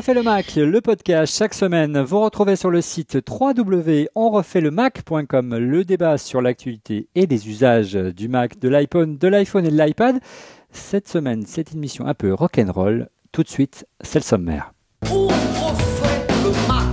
On refait le Mac, le podcast chaque semaine. Vous retrouvez sur le site www.onrefaitlemacom le débat sur l'actualité et les usages du Mac, de l'iPhone et de l'iPad. Cette semaine, c'est une émission un peu rock'n'roll. Tout de suite, c'est le sommaire. On refait le Mac.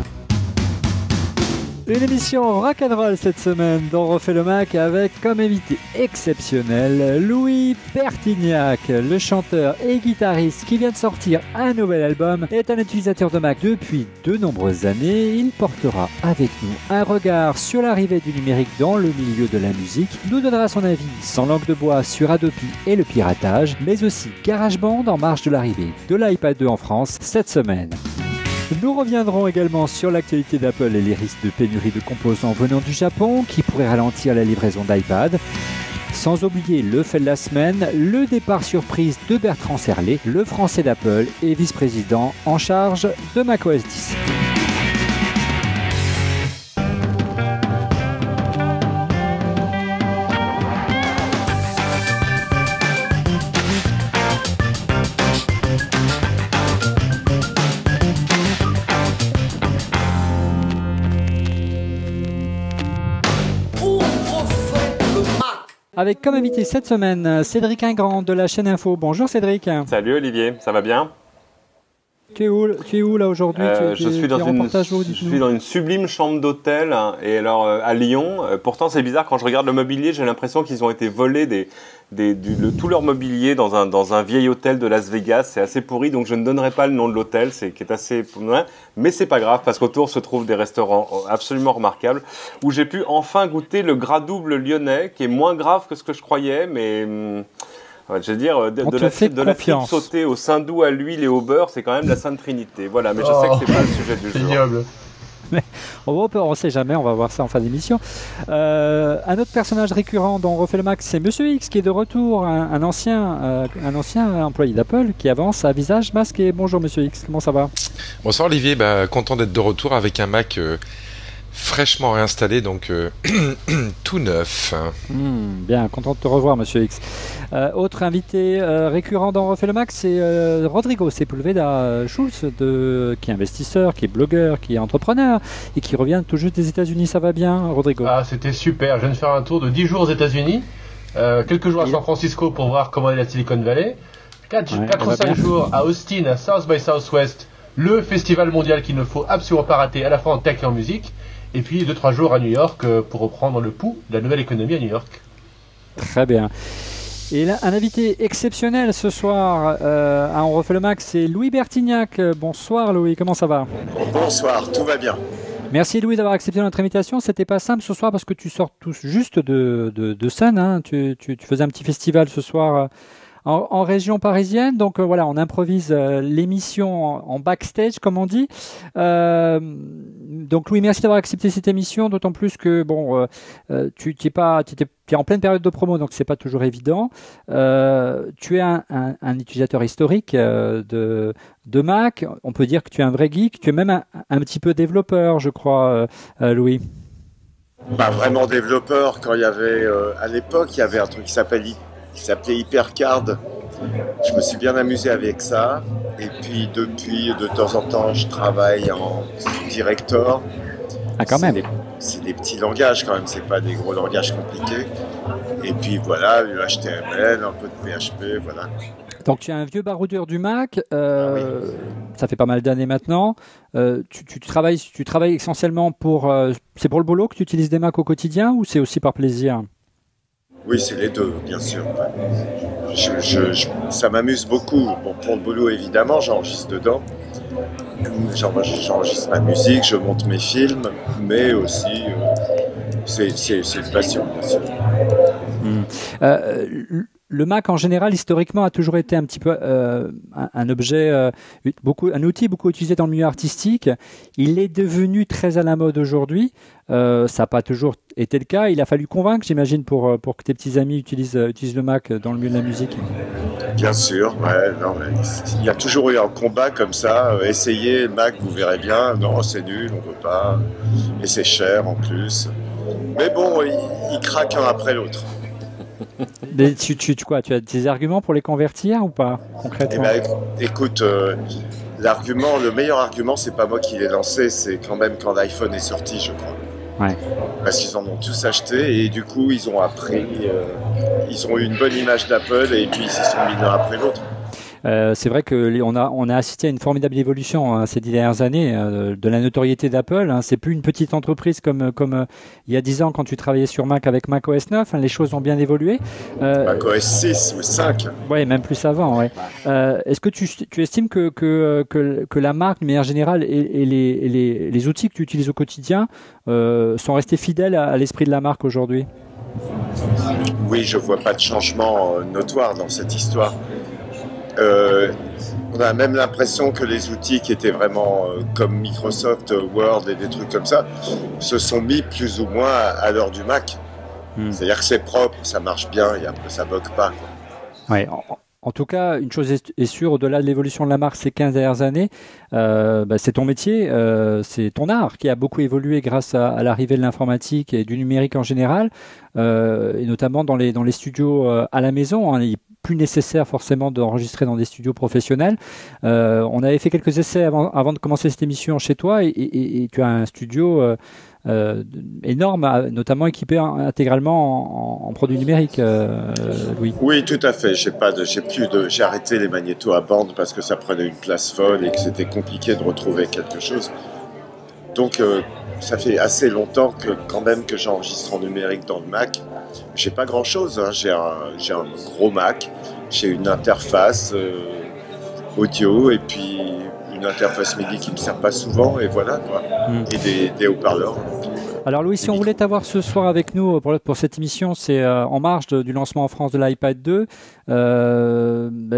Une émission rock'n'roll cette semaine dont on refait le Mac avec comme invité exceptionnel Louis Bertignac, le chanteur et guitariste qui vient de sortir un nouvel album, est un utilisateur de Mac depuis de nombreuses années. Il portera avec nous un regard sur l'arrivée du numérique dans le milieu de la musique, nous donnera son avis sans langue de bois sur Adobe et le piratage, mais aussi GarageBand en marge de l'arrivée de l'iPad 2 en France cette semaine. Nous reviendrons également sur l'actualité d'Apple et les risques de pénurie de composants venant du Japon qui pourraient ralentir la livraison d'iPad. Sans oublier le fait de la semaine, le départ surprise de Bertrand Serlet, le français d'Apple et vice-président en charge de macOS 10. Avec comme invité cette semaine Cédric Ingrand de la chaîne Info. Bonjour Cédric. Salut Olivier, ça va bien ? Tu es où là aujourd'hui? Je suis dans une sublime chambre d'hôtel et alors à Lyon. Pourtant c'est bizarre, quand je regarde le mobilier, j'ai l'impression qu'ils ont été volés tout leur mobilier dans un vieil hôtel de Las Vegas. C'est assez pourri, donc je ne donnerai pas le nom de l'hôtel, qui est assez... Mais c'est pas grave, parce qu'autour se trouvent des restaurants absolument remarquables, où j'ai pu enfin goûter le gras double lyonnais, qui est moins grave que ce que je croyais, mais... je veux dire, de la frite sautée au saindoux à l'huile et au beurre, c'est quand même la Sainte Trinité. Voilà, mais je sais que c'est pas le sujet du jour. Ignoble. Mais on ne sait jamais, on va voir ça en fin d'émission. Un autre personnage récurrent dont on refait le Mac, c'est Monsieur X qui est de retour, un ancien employé d'Apple qui avance à visage masqué. Bonjour Monsieur X, comment ça va? Bonsoir Olivier, content d'être de retour avec un Mac fraîchement réinstallé, donc tout neuf. Bien, content de te revoir Monsieur X. Autre invité récurrent dans Refait le Mac, c'est Rodrigo Sepulveda Schultz, qui est investisseur, qui est blogueur, qui est entrepreneur et qui revient tout juste des États-Unis. Ça va bien, Rodrigo? Ah, c'était super. Je viens de faire un tour de 10 jours aux États-Unis, quelques jours à San Francisco pour voir comment est la Silicon Valley, 4 ou 5 jours à Austin, à South by Southwest, le festival mondial qu'il ne faut absolument pas rater, à la fois en tech et en musique. Et puis 2-3 jours à New York pour reprendre le pouls de la nouvelle économie à New York. Très bien. Et là, un invité exceptionnel ce soir à On refait le Mac, c'est Louis Bertignac. Bonsoir Louis, comment ça va? Bonsoir, tout va bien. Merci Louis d'avoir accepté notre invitation. C'était pas simple ce soir parce que tu sors tous juste de scène. Hein. Tu faisais un petit festival ce soir en région parisienne, donc voilà, on improvise l'émission en backstage, comme on dit. Donc Louis, merci d'avoir accepté cette émission, d'autant plus que tu es en pleine période de promo, donc c'est pas toujours évident. Tu es un utilisateur historique de Mac. On peut dire que tu es un vrai geek. Tu es même un petit peu développeur, je crois, Louis. Pas vraiment développeur. Quand il y avait à l'époque, il y avait un truc qui s'appelait HyperCard. Je me suis bien amusé avec ça. Et puis depuis, de temps en temps, je travaille en Director. Ah, quand même. C'est des petits langages quand même, c'est pas des gros langages compliqués. Et puis voilà, le HTML, un peu de PHP, voilà. Donc tu es un vieux baroudeur du Mac, ça fait pas mal d'années maintenant. Tu travailles essentiellement c'est pour le boulot que tu utilises des Macs au quotidien ou c'est aussi par plaisir? Oui, c'est les deux, bien sûr. Ça m'amuse beaucoup. Bon, pour le boulot, évidemment, j'enregistre dedans. J'enregistre ma musique, je monte mes films, mais aussi, c'est une passion, bien sûr. Le Mac, en général, historiquement, a toujours été un petit peu un objet, un outil beaucoup utilisé dans le milieu artistique. Il est devenu très à la mode aujourd'hui. Ça n'a pas toujours été le cas. Il a fallu convaincre, j'imagine, pour que tes petits amis utilisent le Mac dans le milieu de la musique. Bien sûr, ouais, non, il y a toujours eu un combat comme ça. Essayez le Mac, vous verrez bien. Non, c'est nul, on ne veut pas. Et c'est cher en plus. Mais bon, ils craquent un après l'autre. Mais tu as des arguments pour les convertir ou pas, concrètement? Écoute, l'argument, le meilleur argument, c'est pas moi qui l'ai lancé, c'est quand même quand l'iPhone est sorti, je crois. Ouais. Parce qu'ils en ont tous acheté et du coup ils ont appris, ils ont eu une bonne image d'Apple et puis ils s'y sont mis l'un après l'autre. C'est vrai qu'on a assisté à une formidable évolution ces 10 dernières années de la notoriété d'Apple. C'est plus une petite entreprise comme il y a 10 ans quand tu travaillais sur Mac avec Mac OS 9. Les choses ont bien évolué. Mac OS 6 ou 5. Oui, même plus avant. Ouais. Est-ce que tu estimes que la marque, de manière générale, et les outils que tu utilises au quotidien sont restés fidèles à l'esprit de la marque aujourd'hui? Oui, je vois pas de changement notoire dans cette histoire. On a même l'impression que les outils qui étaient vraiment comme Microsoft Word et des trucs comme ça se sont mis plus ou moins à l'heure du Mac. C'est-à-dire que c'est propre, ça marche bien, ça bug pas, quoi. Ouais, en tout cas, une chose est sûre, au-delà de l'évolution de la marque ces 15 dernières années, c'est ton métier, c'est ton art qui a beaucoup évolué grâce à l'arrivée de l'informatique et du numérique en général, et notamment dans les studios à la maison. Il est plus nécessaire forcément d'enregistrer dans des studios professionnels. On avait fait quelques essais avant de commencer cette émission chez toi, et tu as un studio énorme, notamment équipé intégralement en produits numériques, Louis. Oui, tout à fait. J'ai arrêté les magnétos à bande parce que ça prenait une place folle et que c'était compliqué de retrouver quelque chose. Donc, ça fait assez longtemps que j'enregistre en numérique dans le Mac. J'ai pas grand-chose. J'ai un gros Mac. J'ai une interface audio et puis une interface MIDI qui me sert pas souvent et voilà quoi. Et des haut-parleurs. Alors Louis, si on voulait t'avoir ce soir avec nous pour cette émission, c'est en marge du lancement en France de l'iPad 2.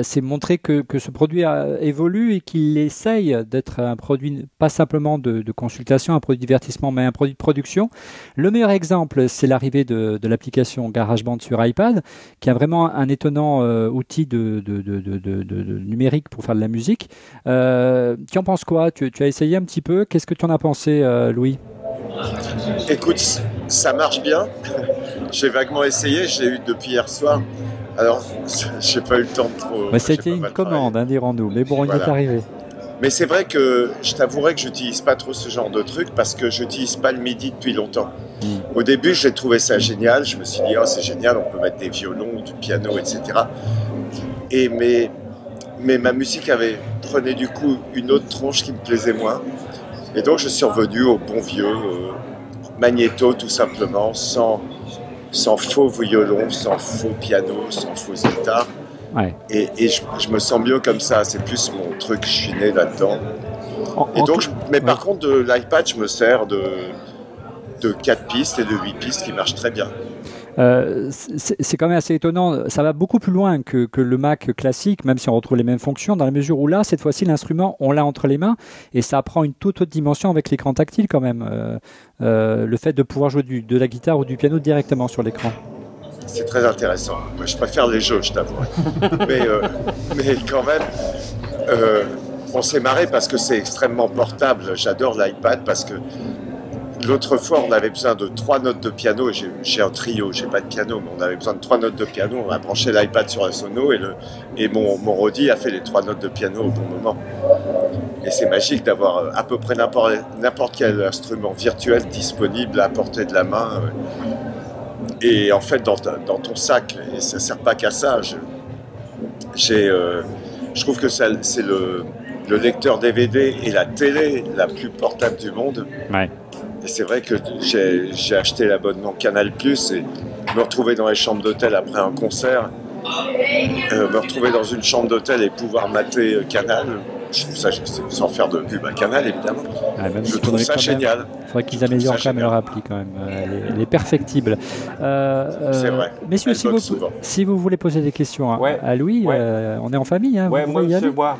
C'est montrer que ce produit évolue et qu'il essaye d'être un produit pas simplement de consultation, un produit de divertissement, mais un produit de production. Le meilleur exemple, c'est l'arrivée de l'application GarageBand sur iPad, qui a vraiment un étonnant outil de numérique pour faire de la musique. Tu en penses quoi? Tu as essayé un petit peu. Qu'est-ce que tu en as pensé, Louis? Écoute, ça marche bien. J'ai vaguement essayé, je l'ai eu depuis hier soir. Alors, j'ai pas eu le temps de trop... Ça a été une commande, dirons-nous. Mais bon, on y est arrivé. Mais c'est vrai que je t'avouerai que j'utilise pas trop ce genre de truc parce que j'utilise pas le MIDI depuis longtemps. Au début, j'ai trouvé ça génial. Je me suis dit, oh, c'est génial, on peut mettre des violons, du piano, etc. Mais ma musique prenait du coup une autre tronche qui me plaisait moins. Et donc, je suis revenu au bon vieux magnéto, tout simplement, sans faux violon, sans faux piano, sans faux guitare. Ouais. Et je me sens mieux comme ça. C'est plus mon truc, je suis né là-dedans. Par contre, de l'iPad, je me sers de 4 pistes et de 8 pistes qui marchent très bien. C'est quand même assez étonnant. Ça va beaucoup plus loin que le Mac classique, même si on retrouve les mêmes fonctions, dans la mesure où là, cette fois-ci, l'instrument, on l'a entre les mains et ça prend une toute autre dimension avec l'écran tactile quand même. Le fait de pouvoir jouer de la guitare ou du piano directement sur l'écran. C'est très intéressant. Moi, je préfère les jeux, je t'avoue. mais quand même, on s'est marré parce que c'est extrêmement portable. J'adore l'iPad parce que l'autre fois, on avait besoin de 3 notes de piano. J'ai un trio, j'ai pas de piano, mais on avait besoin de 3 notes de piano. On a branché l'iPad sur la sono et mon Rodi a fait les 3 notes de piano au bon moment. Et c'est magique d'avoir à peu près n'importe quel instrument virtuel disponible à portée de la main. Et en fait, dans ton sac, et ça sert pas qu'à ça. Je trouve que c'est le lecteur DVD et la télé la plus portable du monde. Ouais. Et c'est vrai que j'ai acheté l'abonnement Canal+, et me retrouver dans les chambres d'hôtel après un concert, me retrouver dans une chambre d'hôtel et pouvoir mater Canal, je trouve ça, sans faire de pub à Canal évidemment, je trouve ça génial. Il faudrait qu'ils améliorent quand même leur appli quand même, elle est perfectible. C'est vrai. Messieurs, si vous voulez poser des questions à Louis, on est en famille. Ouais, moi, monsieur, moi.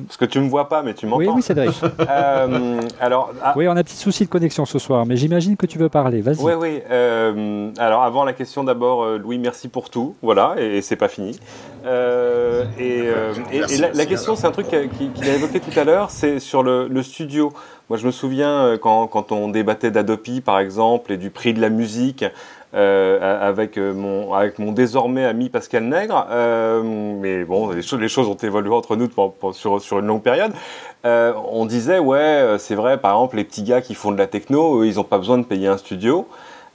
Parce que tu me vois pas, mais tu m'entends. Oui, Cédric. Oui, on a un petit souci de connexion ce soir, mais j'imagine que tu veux parler. Vas-y. Oui. Alors, avant la question, d'abord, Louis, merci pour tout. Voilà, et c'est pas fini. La question, c'est un truc qu'il a évoqué tout à l'heure, c'est sur le studio. Moi, je me souviens quand on débattait d'Adopi, par exemple, et du prix de la musique, avec mon désormais ami Pascal Nègre, mais bon, les choses ont évolué entre nous sur une longue période. On disait, c'est vrai, par exemple, les petits gars qui font de la techno, eux, ils n'ont pas besoin de payer un studio.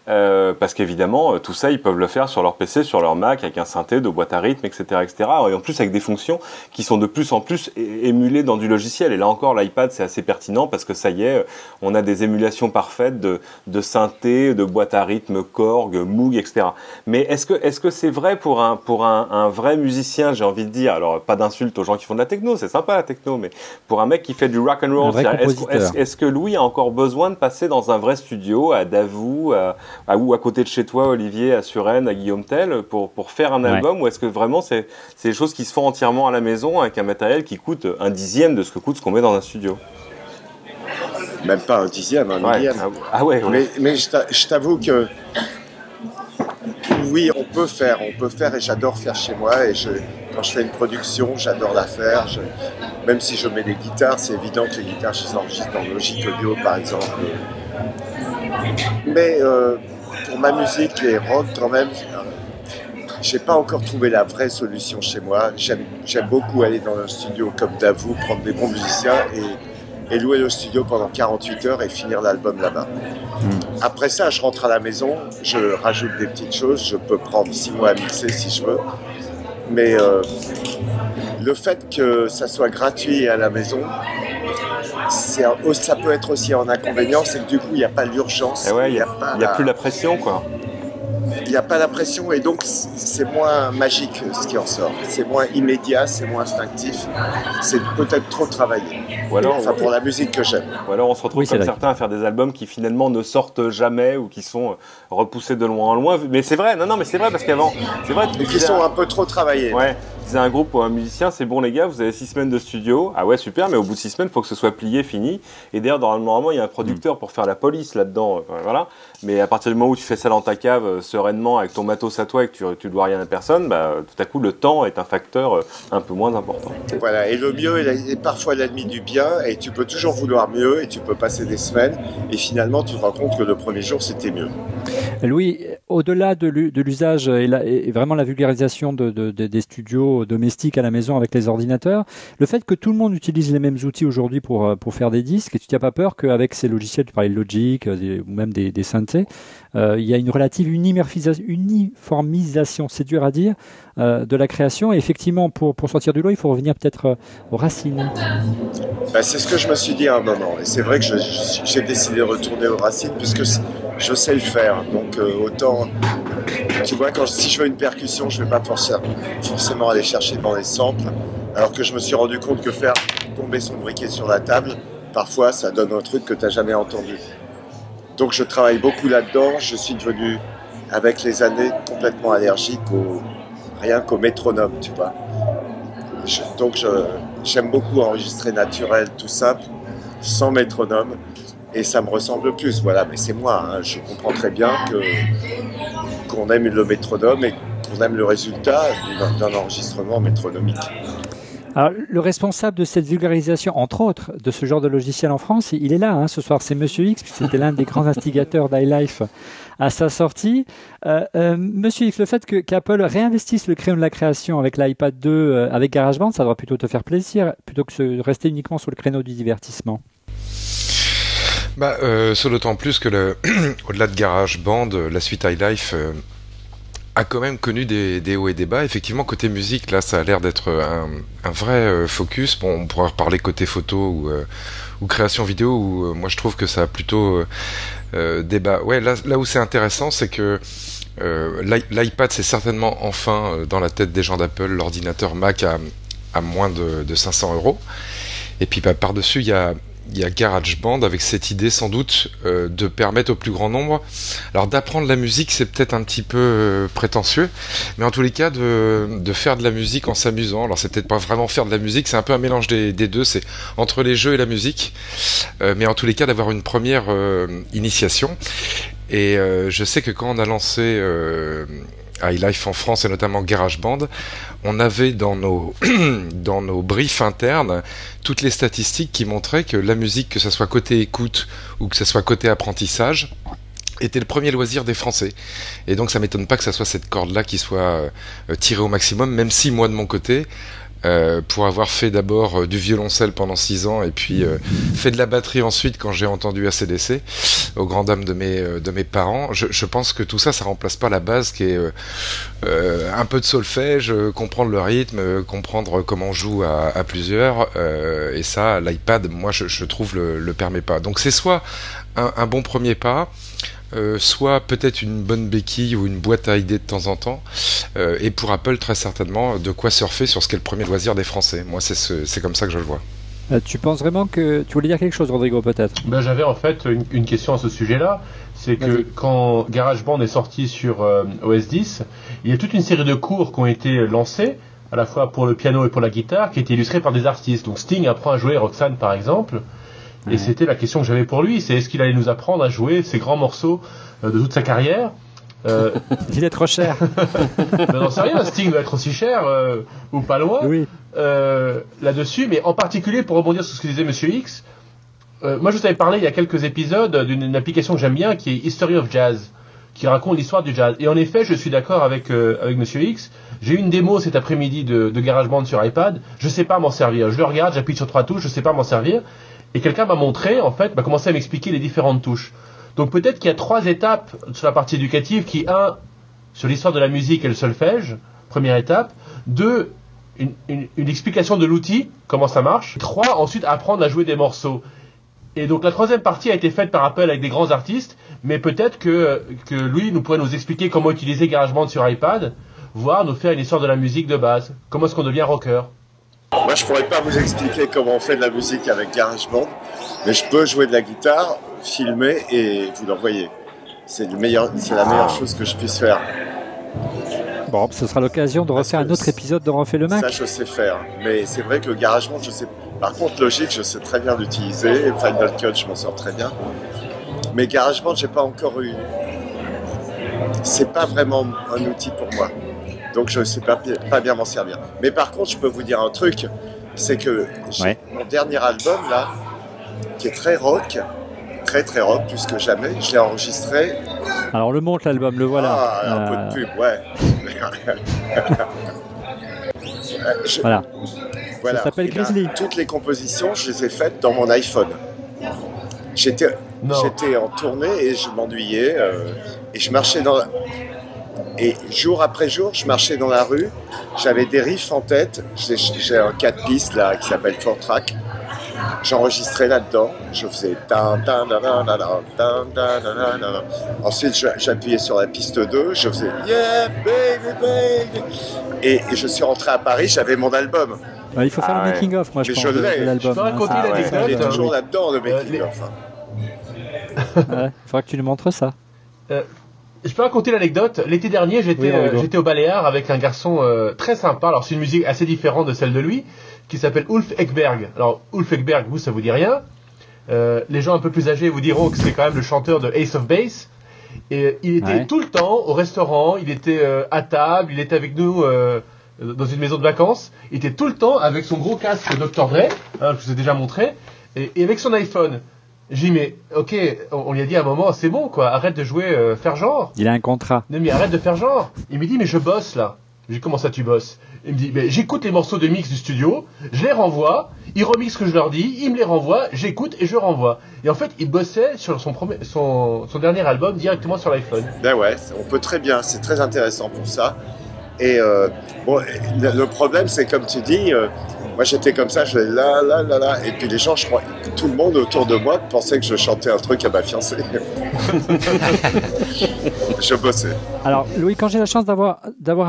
Parce qu'évidemment, tout ça, ils peuvent le faire sur leur PC, sur leur Mac, avec un synthé, de boîte à rythme, etc., etc. Et en plus, avec des fonctions qui sont de plus en plus émulées dans du logiciel. Et là encore, l'iPad, c'est assez pertinent parce que ça y est, on a des émulations parfaites de synthé, de boîte à rythme, Korg, Moog, etc. Mais est-ce que c'est vrai pour un vrai musicien, j'ai envie de dire, alors pas d'insulte aux gens qui font de la techno, c'est sympa la techno, mais pour un mec qui fait du rock and roll, est-ce que Louis a encore besoin de passer dans un vrai studio, à Davout, ou à côté de chez toi, Olivier, à Suresnes, à Guillaume Tell, pour faire un album, ou est-ce que vraiment c'est des choses qui se font entièrement à la maison avec un matériel qui coûte 1/10 de ce que coûte ce qu'on met dans un studio? Même pas 1/10, 1/10. Ah ouais. Mais je t'avoue que oui, on peut faire et j'adore faire chez moi. Et quand je fais une production, j'adore la faire. Même si je mets des guitares, c'est évident que les guitares, je les enregistre dans Logic Audio, par exemple. Mais pour ma musique, les rock, quand même, j'ai pas encore trouvé la vraie solution chez moi. J'aime beaucoup aller dans un studio comme Davout, prendre des bons musiciens et louer le studio pendant 48 heures et finir l'album là-bas. Après ça, je rentre à la maison, je rajoute des petites choses, je peux prendre 6 mois à mixer si je veux. Mais le fait que ça soit gratuit à la maison, ça peut être aussi un inconvénient, c'est que du coup, il n'y a pas l'urgence. Il n'y a plus la pression, quoi. Il n'y a pas la pression et donc c'est moins magique ce qui en sort. C'est moins immédiat, c'est moins instinctif. C'est peut-être trop travaillé. Pour la musique que j'aime. Ou alors on se retrouve comme certains à faire des albums qui finalement ne sortent jamais ou qui sont repoussés de loin en loin. Mais c'est vrai, mais c'est vrai parce qu'avant, c'est vrai. Et qui sont un peu trop travaillés. Ouais. C'est un groupe ou un musicien, c'est bon les gars, vous avez 6 semaines de studio. Ah ouais, super, mais au bout de 6 semaines, il faut que ce soit plié, fini. Et d'ailleurs, normalement, il y a un producteur pour faire la police là-dedans. Voilà. Mais à partir du moment où tu fais ça dans ta cave sereinement avec ton matos à toi et que tu dois rien à personne, tout à coup, le temps est un facteur un peu moins important. Voilà, et le mieux est parfois l'ennemi du bien, et tu peux toujours vouloir mieux, et tu peux passer des semaines, et finalement, tu te rends compte que le premier jour, c'était mieux. Louis, au-delà de l'usage et vraiment la vulgarisation des studios domestiques à la maison avec les ordinateurs, le fait que tout le monde utilise les mêmes outils aujourd'hui pour faire des disques, et tu n'as pas peur qu'avec ces logiciels, tu parlais de Logic ou même des synthés, il y a une relative uniformisation, c'est dur à dire, de la création. Et effectivement, pour sortir du lot, il faut revenir peut-être aux racines. C'est ce que je me suis dit à un moment. Et c'est vrai que j'ai décidé de retourner aux racines puisque je sais le faire. Donc autant, tu vois, si je veux une percussion, je ne vais pas forcément aller chercher dans les samples. Alors que je me suis rendu compte que faire tomber son briquet sur la table, parfois ça donne un truc que tu n'as jamais entendu. Donc je travaille beaucoup là-dedans. Je suis devenu, avec les années, complètement allergique rien qu'au métronome, tu vois. Donc j'aime beaucoup enregistrer naturel, tout simple, sans métronome, et ça me ressemble plus, voilà. Mais c'est moi, hein. Je comprends très bien qu'on aime le métronome et qu'on aime le résultat d'un enregistrement métronomique. Alors, le responsable de cette vulgarisation, entre autres, de ce genre de logiciel en France, il est là ce soir, c'est Monsieur X, c'était l'un des grands instigateurs d'iLife à sa sortie. Monsieur X, le fait qu'Apple réinvestisse le crayon de la création avec l'iPad 2, avec GarageBand, ça doit plutôt te faire plaisir, plutôt que de rester uniquement sur le créneau du divertissement. C'est d'autant plus que au-delà de GarageBand, la suite iLife a quand même connu des hauts et des bas. Effectivement, côté musique, là, ça a l'air d'être un vrai focus. Bon, on pourra reparler côté photo ou création vidéo, où moi je trouve que ça a plutôt des bas. Ouais, là où c'est intéressant, c'est que l'iPad, c'est certainement enfin dans la tête des gens d'Apple, l'ordinateur Mac à moins de 500 €. Et puis par-dessus, il y a GarageBand avec cette idée sans doute de permettre au plus grand nombre, alors d'apprendre la musique, c'est peut-être un petit peu prétentieux, mais en tous les cas de faire de la musique en s'amusant. Alors c'est peut-être pas vraiment faire de la musique, c'est un peu un mélange des deux, c'est entre les jeux et la musique, mais en tous les cas d'avoir une première initiation. Et je sais que quand on a lancé iLife en France et notamment GarageBand, on avait dans nos briefs internes toutes les statistiques qui montraient que la musique, que ce soit côté écoute ou que ce soit côté apprentissage, était le premier loisir des Français. Et donc ça m'étonne pas que ça soit cette corde-là qui soit tirée au maximum, même si moi de mon côté, pour avoir fait d'abord du violoncelle pendant 6 ans et puis fait de la batterie ensuite quand j'ai entendu AC/DC, aux grandes dames de mes parents, je pense que tout ça, ça remplace pas la base qui est un peu de solfège, comprendre le rythme, comprendre comment on joue à plusieurs, et ça, l'iPad, moi je trouve le permet pas. Donc c'est soit un bon premier pas, soit peut-être une bonne béquille ou une boîte à idées de temps en temps, et pour Apple très certainement de quoi surfer sur ce qu'est le premier loisir des Français. Moi c'est comme ça que je le vois. Tu penses vraiment que... Tu voulais dire quelque chose, Rodrigo, peut-être? J'avais en fait une question à ce sujet-là. C'est que quand GarageBand est sorti sur OS X, il y a toute une série de cours qui ont été lancés, à la fois pour le piano et pour la guitare, qui étaient illustrés par des artistes. Donc Sting apprend à jouer Roxanne par exemple. Et c'était la question que j'avais pour lui, c'est est-ce qu'il allait nous apprendre à jouer ces grands morceaux de toute sa carrière? Il est trop cher. J'en sais rien, Sting doit être aussi cher, ou pas loin, oui. Là-dessus, mais en particulier pour rebondir sur ce que disait Monsieur X, moi je vous avais parlé il y a quelques épisodes d'une application que j'aime bien qui est History of Jazz, qui raconte l'histoire du jazz. Et en effet, je suis d'accord avec Monsieur X, j'ai eu une démo cet après-midi de GarageBand sur iPad, je sais pas m'en servir, je le regarde, j'appuie sur 3 touches, je sais pas m'en servir. Et quelqu'un m'a montré, en fait, m'a commencé à m'expliquer les différentes touches. Donc peut-être qu'il y a 3 étapes sur la partie éducative qui, 1, sur l'histoire de la musique et le solfège, première étape. 2, une explication de l'outil, comment ça marche. 3, ensuite, apprendre à jouer des morceaux. Et donc la 3e partie a été faite par Apple avec des grands artistes, mais peut-être que lui nous pourrait nous expliquer comment utiliser GarageBand sur iPad, voire nous faire une histoire de la musique de base. Comment est-ce qu'on devient rocker? Moi, je pourrais pas vous expliquer comment on fait de la musique avec GarageBand, mais je peux jouer de la guitare, filmer et vous l'envoyer. C'est la meilleure chose que je puisse faire. Bon, ce sera l'occasion de refaire un autre épisode de Refait le Mac. Ça, je sais faire, mais c'est vrai que le GarageBand, je sais. Par contre, Logic, je sais très bien l'utiliser. Final Cut, je m'en sors très bien. Mais GarageBand, j'ai pas encore eu. C'est pas vraiment un outil pour moi. Donc je ne sais pas bien m'en servir. Mais par contre, je peux vous dire un truc, c'est que mon dernier album, là, qui est très rock, très très rock, plus que jamais, je l'ai enregistré. Alors le montre l'album, le voilà. Ah, un peu de pub, ouais. Voilà. Ça s'appelle Grizzly. Toutes les compositions, je les ai faites dans mon iPhone. J'étais en tournée et je m'ennuyais et je marchais dans... Et jour après jour, je marchais dans la rue, j'avais des riffs en tête, j'ai un 4 pistes là qui s'appelle 4-track, j'enregistrais là-dedans, je faisais ensuite j'appuyais sur la piste 2, je faisais yeah baby baby, et je suis rentré à Paris, j'avais mon album. Il faut faire le making of, moi je pense, de l'album. Je peux raconter l'anecdote. Il est toujours là-dedans le making of. Il faudra que tu nous montres ça. Je peux raconter l'anecdote. L'été dernier, j'étais au Baléares avec un garçon très sympa. Alors, c'est une musique assez différente de celle de lui, qui s'appelle Ulf Ekberg. Alors, Ulf Ekberg, vous, ça vous dit rien. Les gens un peu plus âgés vous diront que c'est quand même le chanteur de Ace of Base. Et il était tout le temps au restaurant, il était à table, il était avec nous dans une maison de vacances. Il était tout le temps avec son gros casque Dr. Dre, que je vous ai déjà montré, et avec son iPhone. J'ai dit, mais ok, on lui a dit à un moment, c'est bon quoi, arrête de jouer, faire genre. Il a un contrat. Non mais arrête de faire genre. Il me dit, mais je bosse là. J'ai dit, comment ça tu bosses? Il me dit, mais j'écoute les morceaux de mix du studio, je les renvoie, ils remixent ce que je leur dis, ils me les renvoient, j'écoute et je renvoie. Et en fait, il bossait sur son dernier album directement sur l'iPhone. Ben ouais, on peut très bien, c'est très intéressant pour ça. Et le problème, c'est comme tu dis, moi j'étais comme ça, je faisais là, et puis les gens, je crois, tout le monde autour de moi pensait que je chantais un truc à ma fiancée. Je bossais. Alors Louis, quand j'ai la chance d'avoir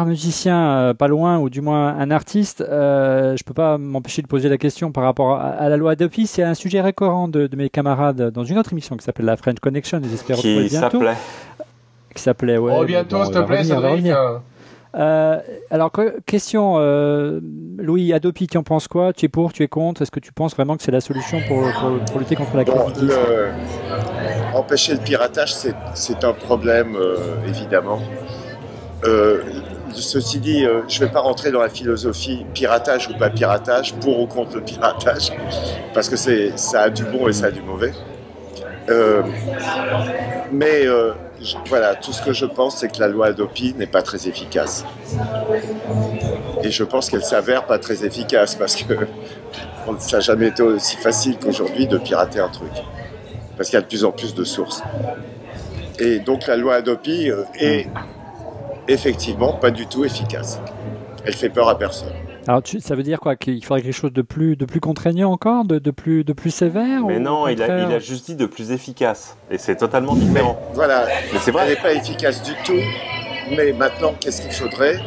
un musicien pas loin, ou du moins un artiste, je peux pas m'empêcher de poser la question par rapport à la loi Adopi. C'est un sujet récurrent de mes camarades dans une autre émission qui s'appelle la French Connection, j'espère retrouver bientôt. Qui s'appelait, ouais. Oh bientôt, s'il te plaît, Cédric. Alors, question, Louis, Adopi, tu en penses quoi? Tu es pour, tu es contre? Est-ce que tu penses vraiment que c'est la solution pour lutter contre la graffiti? Empêcher le piratage, c'est un problème, évidemment. Ceci dit, je ne vais pas rentrer dans la philosophie piratage ou pas piratage, pour ou contre le piratage, parce que ça a du bon et ça a du mauvais. Mais voilà, tout ce que je pense, c'est que la loi Adopi n'est pas très efficace. Et je pense qu'elle s'avère pas très efficace parce que ça n'a jamais été aussi facile qu'aujourd'hui de pirater un truc. Parce qu'il y a de plus en plus de sources. Et donc la loi Adopi est effectivement pas du tout efficace. Elle fait peur à personne. Alors ça veut dire quoi? Qu'il faudrait quelque chose de plus contraignant encore, de plus sévère? Mais non, il a juste dit de plus efficace. Et c'est totalement différent. Mais, voilà, mais c'est vrai. Elle n'est pas efficace du tout. Mais maintenant, qu'est-ce qu'il faudrait?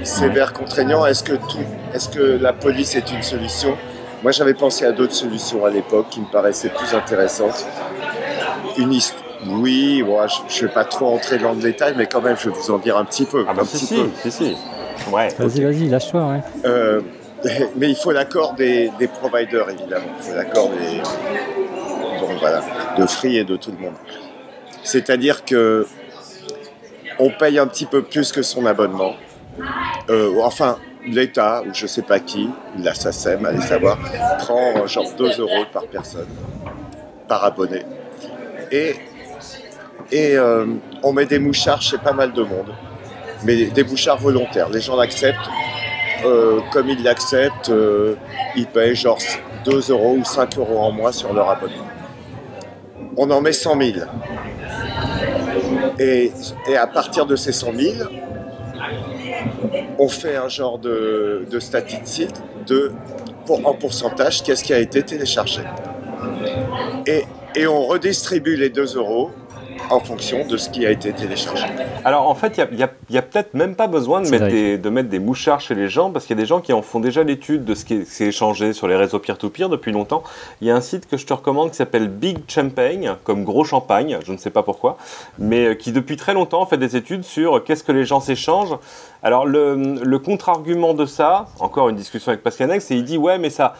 Sévère, contraignant, est-ce que la police est une solution? Moi, j'avais pensé à d'autres solutions à l'époque qui me paraissaient plus intéressantes. Oui, moi, je ne vais pas trop entrer dans le détail, mais quand même, je vais vous en dire un petit peu. Ah bah si. Ouais. Vas-y, lâche-toi, ouais. Mais il faut l'accord des providers, évidemment. Il faut l'accord de Free et de tout le monde. C'est-à-dire que on paye un petit peu plus que son abonnement. Enfin, l'État, ou je ne sais pas qui, la SACEM, allez savoir, prend genre 2 € par personne, par abonné. Et on met des mouchards chez pas mal de monde. Mais des mouchards volontaires. Les gens l'acceptent. Comme ils l'acceptent, ils payent genre 2 € ou 5 € en mois sur leur abonnement. On en met 100 000. Et à partir de ces 100 000, on fait un genre de statistique en pourcentage, qu'est-ce qui a été téléchargé. Et on redistribue les 2 € en fonction de ce qui a été téléchargé. Alors en fait, il y a peut-être même pas besoin de mettre des mouchards chez les gens, parce qu'il y a des gens qui en font déjà l'étude de ce qui est échangé sur les réseaux peer-to-peer depuis longtemps. Il y a un site que je te recommande qui s'appelle Big Champagne, comme gros champagne, je ne sais pas pourquoi, mais qui depuis très longtemps fait des études sur qu'est-ce que les gens s'échangent. Alors le contre-argument de ça, encore une discussion avec Pascal Nex, c'est il dit ouais mais ça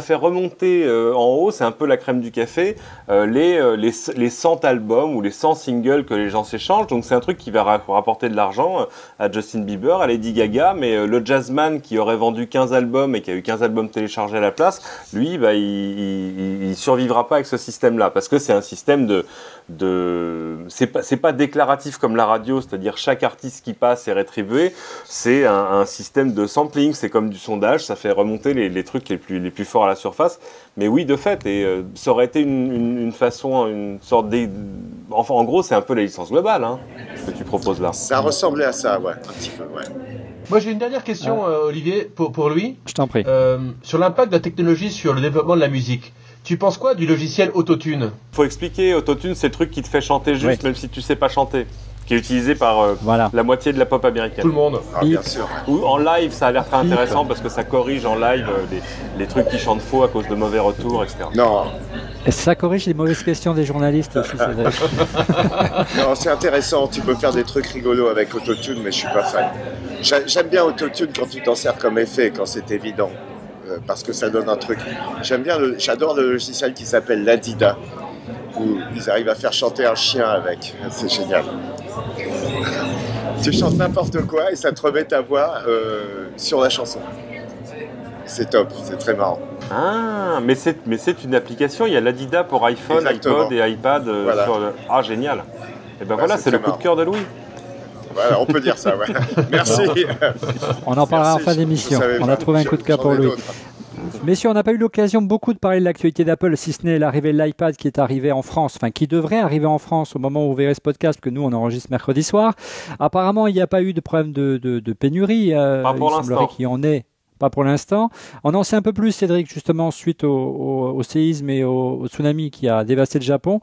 fait remonter en haut, c'est un peu la crème du café, les 100 albums ou les 100 singles que les gens s'échangent, donc c'est un truc qui va rapporter de l'argent à Justin Bieber, à Lady Gaga, mais le jazzman qui aurait vendu 15 albums et qui a eu 15 albums téléchargés à la place, lui bah, il survivra pas avec ce système-là, parce que c'est un système c'est pas déclaratif comme la radio, c'est-à-dire chaque artiste qui passe est rétribué. C'est un système de sampling, c'est comme du sondage, ça fait remonter les trucs les plus forts à la surface. Mais oui, de fait, et ça aurait été une façon, une sorte enfin, en gros, c'est un peu la licence globale, hein, ce que tu proposes là. Ça ressemblait à ça, ouais, un petit peu, ouais. Moi, j'ai une dernière question, Olivier, pour lui. Je t'en prie. Sur l'impact de la technologie sur le développement de la musique. Tu penses quoi du logiciel Autotune? Faut expliquer, Autotune, c'est le truc qui te fait chanter juste, même si tu sais pas chanter. Qui est utilisé par la moitié de la pop américaine. Tout le monde. Ah, bien sûr. Ou en live, ça a l'air très intéressant parce que ça corrige en live les trucs qui chantent faux à cause de mauvais retours, etc. Non. Et ça corrige les mauvaises questions des journalistes aussi, c'est vrai. Non, c'est intéressant, tu peux faire des trucs rigolos avec Autotune, mais je suis pas fan. J'aime bien Autotune quand tu t'en sers comme effet, quand c'est évident, parce que ça donne un truc. J'adore le logiciel qui s'appelle Ladida, où ils arrivent à faire chanter un chien avec. C'est génial. Tu chantes n'importe quoi et ça te remet ta voix sur la chanson. C'est top, c'est très marrant. Ah, mais c'est une application, il y a l'Adida pour iPhone, Exactement. iPod et iPad. Voilà. Ah, génial. Et ben voilà, c'est le coup de cœur de Louis. Voilà, on peut dire ça, ouais. Merci. On en parlera en fin d'émission. On a trouvé un coup de cœur pour Louis. Messieurs, on n'a pas eu l'occasion beaucoup de parler de l'actualité d'Apple, si ce n'est l'arrivée de l'iPad qui est arrivé en France, enfin qui devrait arriver en France au moment où vous verrez ce podcast, que nous on enregistre mercredi soir. Apparemment, il n'y a pas eu de problème de pénurie. Pas pour l'instant. Il semblerait qu'il y en ait. Pas pour l'instant. On en sait un peu plus, Cédric, justement, suite au séisme et au tsunami qui a dévasté le Japon,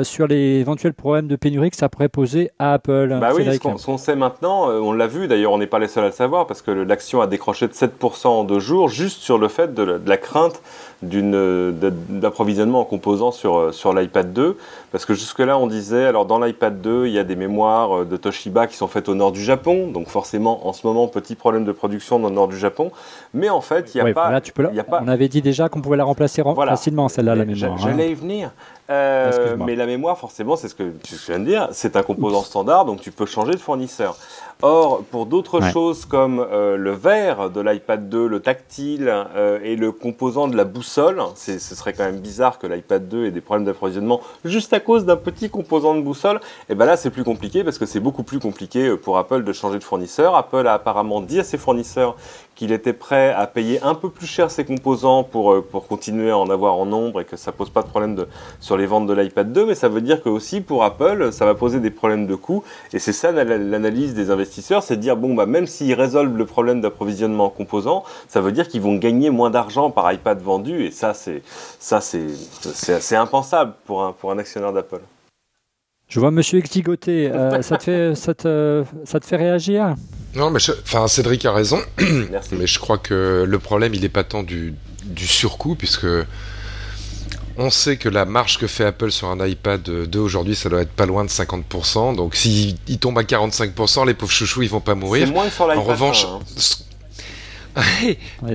sur les éventuels problèmes de pénurie que ça pourrait poser à Apple. Bah Cédric. oui, ce qu'on sait maintenant, on l'a vu, d'ailleurs on n'est pas les seuls à le savoir, parce que l'action a décroché de 7% en 2 jours, juste sur le fait de la crainte d'approvisionnement en composants sur l'iPad 2, parce que jusque-là on disait, alors dans l'iPad 2 il y a des mémoires de Toshiba qui sont faites au nord du Japon, donc forcément en ce moment petit problème de production dans le nord du Japon, mais en fait il n'y a pas... Là, on avait dit déjà qu'on pouvait la remplacer facilement celle-là, la mémoire. J'allais y venir. Mais la mémoire, forcément, c'est ce que tu viens de dire, c'est un composant standard, donc tu peux changer de fournisseur. Or, pour d'autres choses comme le verre de l'iPad 2, le tactile et le composant de la boussole, ce serait quand même bizarre que l'iPad 2 ait des problèmes d'approvisionnement juste à cause d'un petit composant de boussole. Et ben là, c'est plus compliqué parce que c'est beaucoup plus compliqué pour Apple de changer de fournisseur. Apple a apparemment dit à ses fournisseurs qu'il était prêt à payer un peu plus cher ses composants pour continuer à en avoir en nombre et que ça pose pas de problème sur les ventes de l'iPad 2, mais ça veut dire que aussi pour Apple, ça va poser des problèmes de coûts. Et c'est ça l'analyse des investisseurs, c'est de dire bon bah même s'ils résolvent le problème d'approvisionnement en composants, ça veut dire qu'ils vont gagner moins d'argent par iPad vendu. Et ça c'est impensable pour un actionnaire d'Apple. Je vois Monsieur Extigoté, ça te fait réagir ? Non, mais Cédric a raison. Merci. Mais je crois que le problème, il n'est pas tant du surcoût, puisque on sait que la marge que fait Apple sur un iPad 2 aujourd'hui, ça doit être pas loin de 50%. Donc s'il tombe à 45%, les pauvres chouchous, ils vont pas mourir. C'est moins que sur l'iPad. En revanche,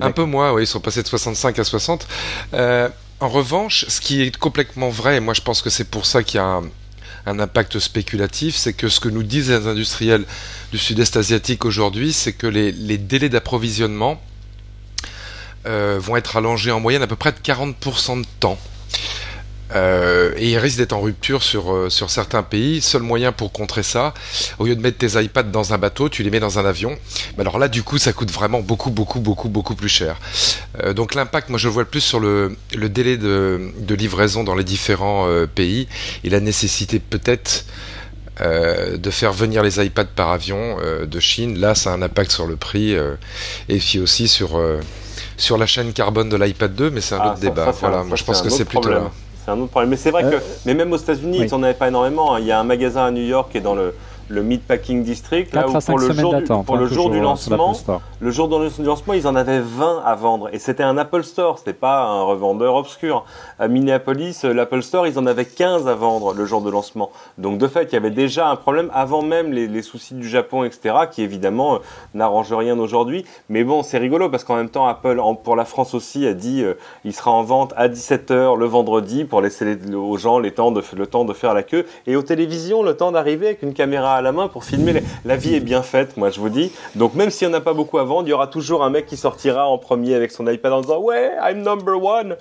un peu moins, oui, ils sont passés de 65 à 60. En revanche, ce qui est complètement vrai, et moi je pense que c'est pour ça qu'il y a un impact spéculatif, c'est que ce que nous disent les industriels du sud-est asiatique aujourd'hui, c'est que les délais d'approvisionnement vont être allongés en moyenne à peu près de 40% de temps. Et ils risquent d'être en rupture sur certains pays. Seul moyen pour contrer ça, au lieu de mettre tes iPads dans un bateau, tu les mets dans un avion. Mais alors là, du coup, ça coûte vraiment beaucoup plus cher. Donc l'impact, moi je le vois le plus sur le délai de livraison dans les différents pays et la nécessité peut-être de faire venir les iPads par avion de Chine. Là, ça a un impact sur le prix et puis aussi sur la chaîne carbone de l'iPad 2, mais c'est un autre débat. Moi je pense que c'est plutôt là. C'est un autre problème. Mais c'est vrai que, mais même aux États-Unis, ils n'en avaient pas énormément. Il y a un magasin à New York qui est dans le Meatpacking District, là où pour le jour du lancement, ils en avaient 20 à vendre. Et c'était un Apple Store, c'était pas un revendeur obscur. À Minneapolis, l'Apple Store, ils en avaient 15 à vendre le jour de lancement. Donc de fait, il y avait déjà un problème avant même les soucis du Japon, etc., qui évidemment n'arrangent rien aujourd'hui. Mais bon, c'est rigolo parce qu'en même temps, Apple, pour la France aussi, a dit il sera en vente à 17h le vendredi pour laisser aux gens le temps de faire la queue. Et aux télévisions, le temps d'arriver avec une caméra à la main pour filmer. La vie est bien faite, moi je vous dis. Donc même s'il n'y en a pas beaucoup à vendre, il y aura toujours un mec qui sortira en premier avec son iPad en disant ouais, I'm number one.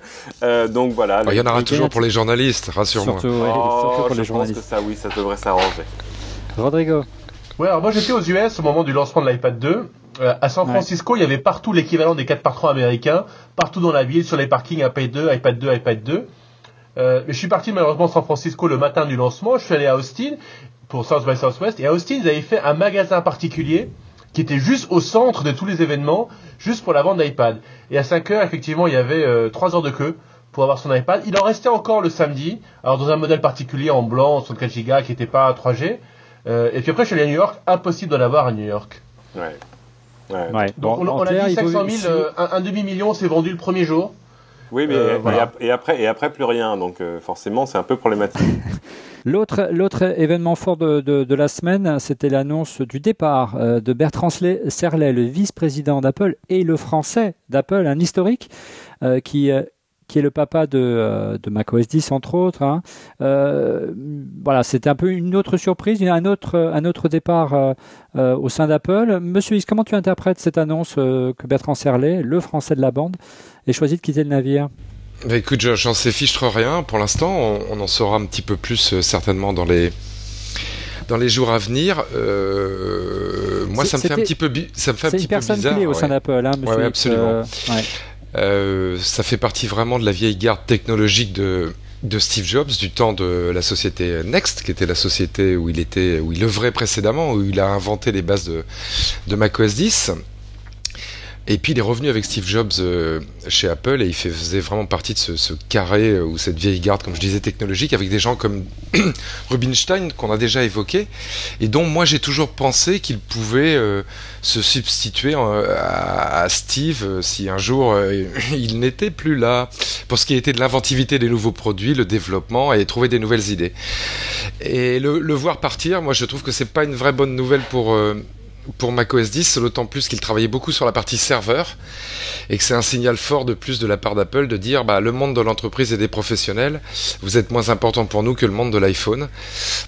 Donc voilà. Il y en aura toujours pour les journalistes, rassure-moi. Surtout pour les journalistes. Je pense que ça devrait s'arranger. Rodrigo. Ouais, alors moi j'étais aux US au moment du lancement de l'iPad 2. À San Francisco, il y avait partout l'équivalent des 4x3 américains, partout dans la ville, sur les parkings, iPad 2, iPad 2, iPad 2. Mais je suis parti malheureusement de San Francisco le matin du lancement. Je suis allé à Austin pour South by Southwest, et à Austin ils avaient fait un magasin particulier qui était juste au centre de tous les événements, juste pour la vente d'iPad. Et à 5h, effectivement, il y avait 3 heures de queue pour avoir son iPad. Il en restait encore le samedi, alors dans un modèle particulier en blanc, 64 Go, qui n'était pas 3G. Et puis après, je suis allé à New York, impossible d'en avoir à New York. Ouais. Donc on a dit 500 000, un demi-million s'est vendu le premier jour. Oui, mais voilà. et après plus rien, donc forcément c'est un peu problématique. L'autre événement fort de la semaine, c'était l'annonce du départ de Bertrand Serlet, le vice-président d'Apple et le français d'Apple, un historique qui est le papa de macOS 10 entre autres. Hein. Voilà, c'était un peu une autre surprise, un autre départ au sein d'Apple. Monsieur Is, comment tu interprètes cette annonce que Bertrand Serlet, le français de la bande, ait choisi de quitter le navire ? Bah écoute, j'en sais fichtre rien pour l'instant. On en saura un petit peu plus certainement dans les jours à venir. Moi, ça me fait un petit peu bizarre. C'est une personne clé au sein d'Apple, hein, monsieur. Oui, absolument. Ça fait partie vraiment de la vieille garde technologique de Steve Jobs, du temps de la société Next, qui était la société où il œuvrait précédemment, où il a inventé les bases de macOS 10. Et puis il est revenu avec Steve Jobs chez Apple et il faisait vraiment partie de ce carré ou cette vieille garde, comme je disais, technologique, avec des gens comme Rubinstein qu'on a déjà évoqué et dont moi j'ai toujours pensé qu'il pouvait se substituer à Steve si un jour il n'était plus là, pour ce qui était de l'inventivité des nouveaux produits, le développement et trouver des nouvelles idées. Et le voir partir, moi je trouve que c'est pas une vraie bonne nouvelle pour macOS 10, d'autant plus qu'il travaillait beaucoup sur la partie serveur et que c'est un signal fort de plus de la part d'Apple de dire le monde de l'entreprise et des professionnels, vous êtes moins important pour nous que le monde de l'iPhone.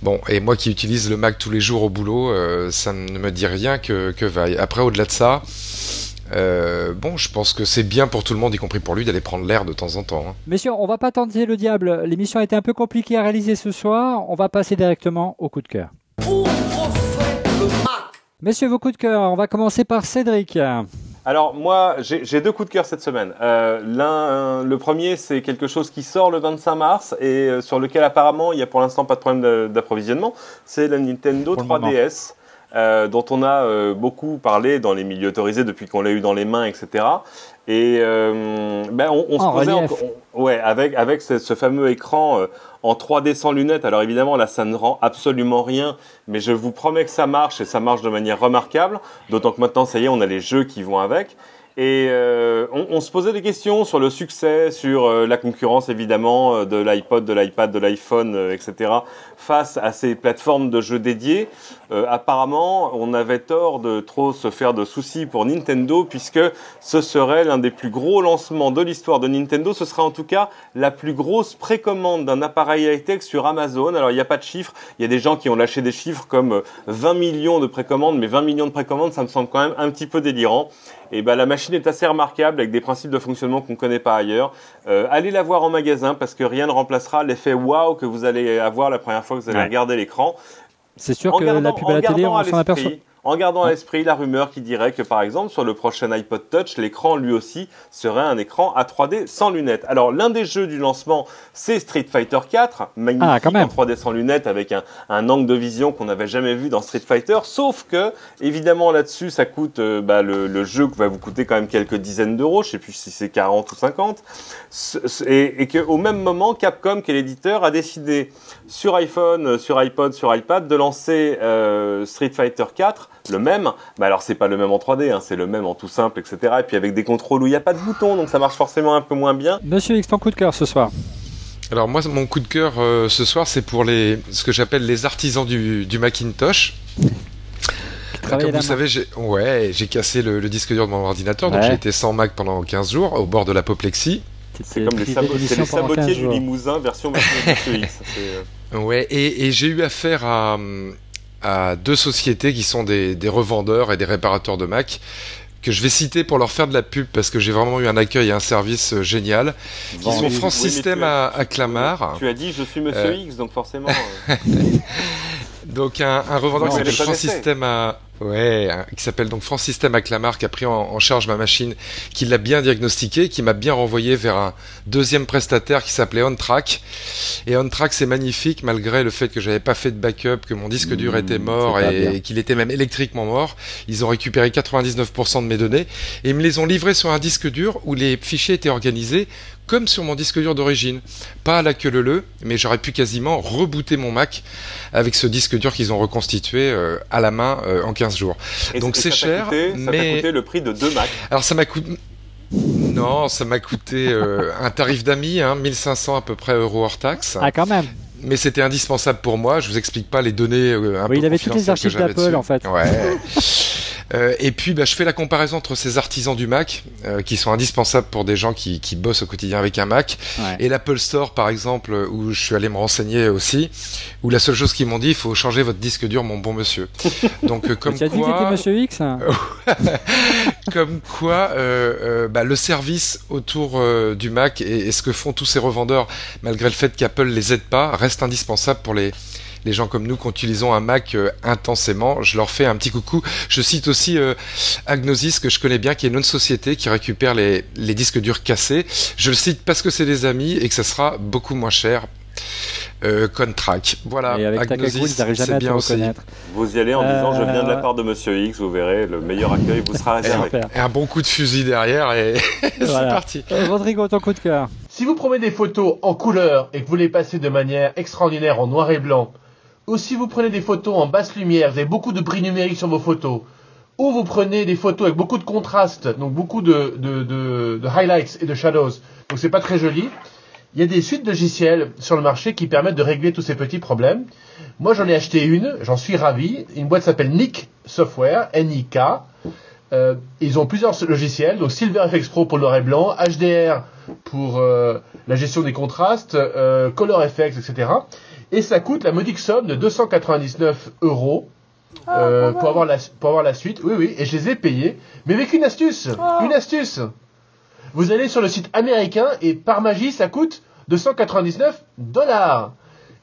Bon, et moi qui utilise le Mac tous les jours au boulot, ça ne me dit rien que vaille. Après, au-delà de ça, je pense que c'est bien pour tout le monde, y compris pour lui, d'aller prendre l'air de temps en temps. Hein. Messieurs, on va pas tenter le diable. L'émission a été un peu compliquée à réaliser ce soir. On va passer directement au coup de cœur. Messieurs, vos coups de cœur. On va commencer par Cédric. Alors moi, j'ai 2 coups de cœur cette semaine. Le premier, c'est quelque chose qui sort le 25 mars et sur lequel apparemment il n'y a pour l'instant pas de problème d'approvisionnement. C'est la Nintendo 3DS. Dont on a beaucoup parlé dans les milieux autorisés depuis qu'on l'a eu dans les mains, etc. Et on se posait avec ce fameux écran en 3D sans lunettes. Alors évidemment, là, ça ne rend absolument rien, mais je vous promets que ça marche et ça marche de manière remarquable. D'autant que maintenant, ça y est, on a les jeux qui vont avec. Et on se posait des questions sur le succès, sur la concurrence évidemment de l'iPod, de l'iPad, de l'iPhone, etc. face à ces plateformes de jeux dédiées. Apparemment, on avait tort de trop se faire de soucis pour Nintendo puisque ce serait l'un des plus gros lancements de l'histoire de Nintendo. Ce serait en tout cas la plus grosse précommande d'un appareil high-tech sur Amazon. Alors il n'y a pas de chiffres, il y a des gens qui ont lâché des chiffres comme 20 millions de précommandes, mais 20 millions de précommandes, ça me semble quand même un petit peu délirant. Et la machine est assez remarquable avec des principes de fonctionnement qu'on ne connaît pas ailleurs. Allez la voir en magasin parce que rien ne remplacera l'effet waouh que vous allez avoir la première fois que vous allez regarder l'écran. C'est sûr que la pub à la télé, on s'en aperçoit. En gardant à l'esprit la rumeur qui dirait que, par exemple, sur le prochain iPod Touch, l'écran, lui aussi, serait un écran à 3D sans lunettes. Alors, l'un des jeux du lancement, c'est Street Fighter 4, magnifique en 3D sans lunettes, avec un angle de vision qu'on n'avait jamais vu dans Street Fighter, sauf que, évidemment, là-dessus, ça coûte, le jeu va vous coûter quand même quelques dizaines d'euros, je ne sais plus si c'est 40 ou 50, et qu'au même moment, Capcom, qui est l'éditeur, a décidé, sur iPhone, sur iPod, sur iPad, de lancer Street Fighter 4, le même, alors c'est pas le même en 3D, hein, c'est le même en tout simple, etc. Et puis avec des contrôles où il n'y a pas de boutons, donc ça marche forcément un peu moins bien. Monsieur X, ton coup de cœur ce soir? Alors moi, mon coup de cœur ce soir, c'est pour ce que j'appelle les artisans du Macintosh. Comme vous savez, j'ai cassé le disque dur de mon ordinateur, donc j'ai été sans Mac pendant 15 jours, au bord de l'apoplexie. C'est comme les sabotiers du Limousin version Macintosh X. Ouais, et j'ai eu affaire à 2 sociétés qui sont des revendeurs et des réparateurs de Mac que je vais citer pour leur faire de la pub parce que j'ai vraiment eu un accueil et un service génial. Ils sont France System à Clamart. Tu as dit je suis Monsieur X, donc forcément. Donc un revendeur qui s'appelle France System qui s'appelle donc France System à Clamart, qui a pris en charge ma machine, qui l'a bien diagnostiquée, qui m'a bien renvoyé vers un deuxième prestataire qui s'appelait OnTrack. Et OnTrack, c'est magnifique, malgré le fait que j'avais pas fait de backup, que mon disque dur était mort et qu'il était même électriquement mort. Ils ont récupéré 99% de mes données et ils me les ont livrés sur un disque dur où les fichiers étaient organisés comme sur mon disque dur d'origine. Pas à la queue leu, mais j'aurais pu quasiment rebooter mon Mac avec ce disque dur qu'ils ont reconstitué à la main en 15 jours. Et donc c'est cher, mais... Ça t'a coûté le prix de 2 Macs. Alors ça m'a coûté... Non, ça m'a coûté un tarif d'amis, 1500 à peu près euros hors taxe. Ah, quand même. Mais c'était indispensable pour moi. Je vous explique pas les données un peu il avait toutes les archives d'Apple en fait. Ouais. Et puis je fais la comparaison entre ces artisans du Mac qui sont indispensables pour des gens qui bossent au quotidien avec un Mac et l'Apple Store par exemple où je suis allé me renseigner aussi, où la seule chose qu'ils m'ont dit, il faut changer votre disque dur mon bon monsieur. Donc comme tu as dit que t'étais Monsieur X. Comme quoi le service autour du Mac et ce que font tous ces revendeurs, malgré le fait qu'Apple les aide pas, reste indispensable pour les gens comme nous qui utilisons un Mac intensément. Je leur fais un petit coucou. Je cite aussi Agnosis, que je connais bien, qui est une autre société qui récupère les disques durs cassés. Je le cite parce que c'est des amis et que ça sera beaucoup moins cher qu'OnTrack. Voilà, et avec Agnosis, c'est bien aussi. Vous y allez en disant je viens de la part de Monsieur X, vous verrez, le meilleur accueil vous sera réservé. Et un bon coup de fusil derrière et c'est parti. Rodrigo, ton coup de cœur. Si vous prenez des photos en couleur et que vous les passez de manière extraordinaire en noir et blanc, ou si vous prenez des photos en basse lumière, vous avez beaucoup de bris numérique sur vos photos, ou vous prenez des photos avec beaucoup de contraste, donc beaucoup de highlights et de shadows, donc c'est pas très joli, il y a des suites logicielles sur le marché qui permettent de régler tous ces petits problèmes. Moi, j'en ai acheté une, j'en suis ravi. Une boîte s'appelle Nik Software, N-I-K. Ils ont plusieurs logiciels, donc SilverFX Pro pour le noir et blanc, HDR pour la gestion des contrastes, ColorFX, etc. Et ça coûte la modique somme de 299 € pour avoir la suite. Oui, et je les ai payés, mais avec une astuce. Une astuce. Vous allez sur le site américain et par magie, ça coûte $299.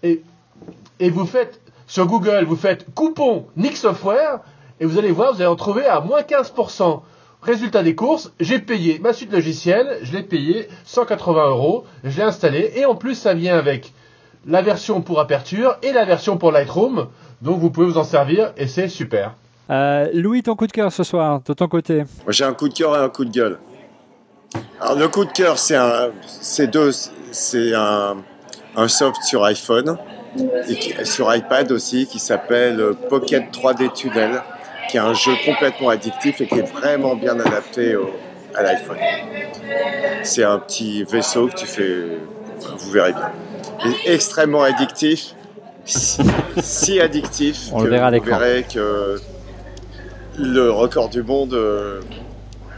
Et vous faites, sur Google, vous faites coupon Nik Software et vous allez voir, vous allez en trouver à moins 15%. Résultat des courses, j'ai payé ma suite logicielle, je l'ai payé 180 €, je l'ai installé et en plus ça vient avec la version pour Aperture et la version pour Lightroom, donc vous pouvez vous en servir et c'est super. Louis, ton coup de cœur ce soir, de ton côté? Moi, j'ai un coup de cœur et un coup de gueule. Alors le coup de cœur, c'est un soft sur iPhone et sur iPad aussi qui s'appelle Pocket 3D Tunnel, qui est un jeu complètement addictif et qui est vraiment bien adapté à l'iPhone. C'est un petit vaisseau que tu fais, vous verrez bien. Il est extrêmement addictif, si addictif on que le verra à vous verrez que le record du monde,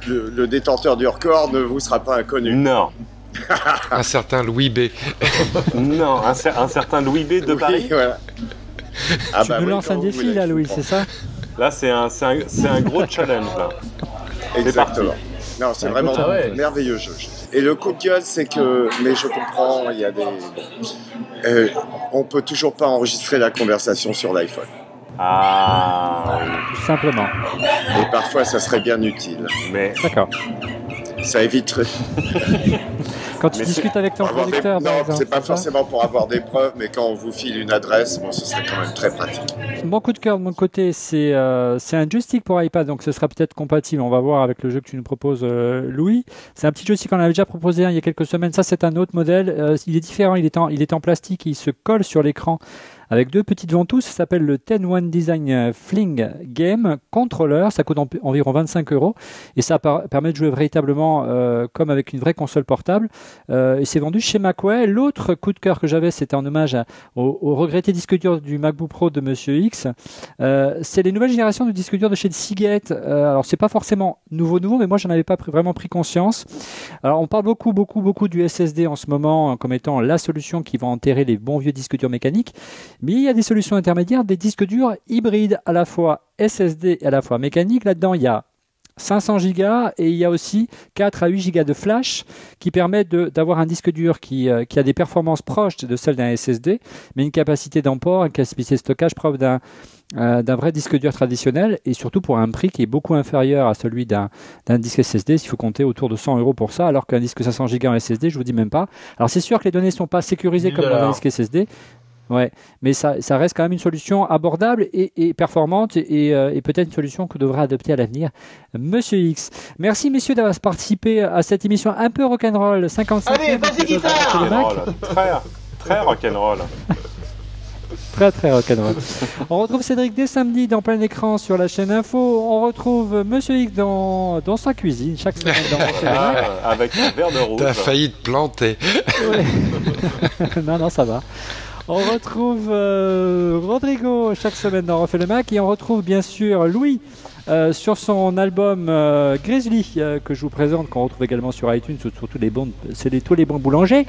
le détenteur du record ne vous sera pas inconnu. Non. Un certain Louis B. Non, un certain Louis B de Paris. Voilà. Tu nous lances un défi là, Louis, c'est ça? Là, c'est un gros challenge là. Exactement. Non, c'est vraiment un merveilleux jeu. Et le coup de gueule, c'est que, mais je comprends, il y a on peut toujours pas enregistrer la conversation sur l'iPhone. Ah, oui. Tout simplement. Et parfois, ça serait bien utile. Mais d'accord. Ça éviterait. Quand tu discutes avec ton producteur, non, c'est pas forcément pour avoir des preuves, mais quand on vous file une adresse, bon, ce serait quand même très pratique. Mon coup de cœur de mon côté, c'est un joystick pour iPad, donc ce sera peut-être compatible. On va voir avec le jeu que tu nous proposes, Louis. C'est un petit joystick qu'on avait déjà proposé il y a quelques semaines. Ça, c'est un autre modèle. Il est différent. Il est en plastique. Il se colle sur l'écran avec deux petites ventouses. Ça s'appelle le 10-1 Design Fling Game Controller. Ça coûte environ 25 €. Et ça permet de jouer véritablement comme avec une vraie console portable. Et c'est vendu chez Macway. L'autre coup de cœur que j'avais, c'était en hommage au regretté disque dur du MacBook Pro de Monsieur X. C'est les nouvelles générations de disques durs de chez Seagate. Alors, c'est pas forcément nouveau, mais moi, j'en avais pas vraiment pris conscience. Alors, on parle beaucoup du SSD en ce moment comme étant la solution qui va enterrer les bons vieux disques durs mécaniques. Mais il y a des solutions intermédiaires, des disques durs hybrides, à la fois SSD et à la fois mécanique. Là-dedans, il y a 500 Go et il y a aussi 4 à 8 Go de flash qui permettent d'avoir un disque dur qui a des performances proches de celles d'un SSD, mais une capacité d'emport, une capacité de stockage propre d'un vrai disque dur traditionnel et surtout pour un prix qui est beaucoup inférieur à celui d'un disque SSD. Il faut compter autour de 100 € pour ça, alors qu'un disque 500 Go en SSD, je vous dis même pas. Alors c'est sûr que les données ne sont pas sécurisées comme dans un disque SSD. Ouais, mais ça reste quand même une solution abordable et performante et peut-être une solution que devrait adopter à l'avenir Monsieur X. Merci messieurs d'avoir participé à cette émission un peu rock'n'roll 55. Allez, vas-y guitare. Très rock'n'roll. Très rock'n'roll. On retrouve Cédric dès samedi dans plein écran sur la chaîne Info. On retrouve Monsieur X dans sa cuisine chaque semaine dans avec un verre de rouge. T'as failli te planter. Ouais. Non, ça va. On retrouve Rodrigo chaque semaine dans Refait le Mac et on retrouve bien sûr Louis sur son album Grizzly que je vous présente, qu'on retrouve également sur iTunes, sur tous les bons boulangers.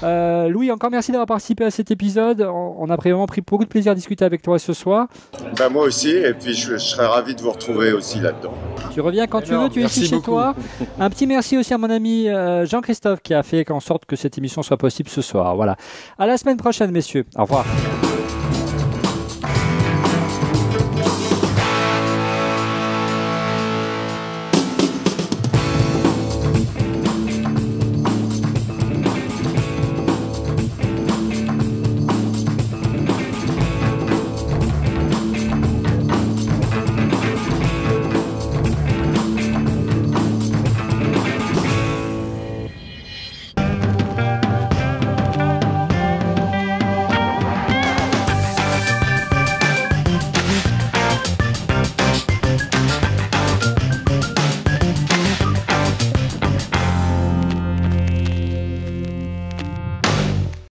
Louis, encore merci d'avoir participé à cet épisode. On a vraiment pris beaucoup de plaisir à discuter avec toi ce soir. Bah moi aussi, et puis je serais ravi de vous retrouver aussi là-dedans. Tu reviens quand tu veux, tu es ici chez toi. Un petit merci aussi à mon ami Jean-Christophe qui a fait en sorte que cette émission soit possible ce soir. Voilà. À la semaine prochaine, messieurs. Au revoir.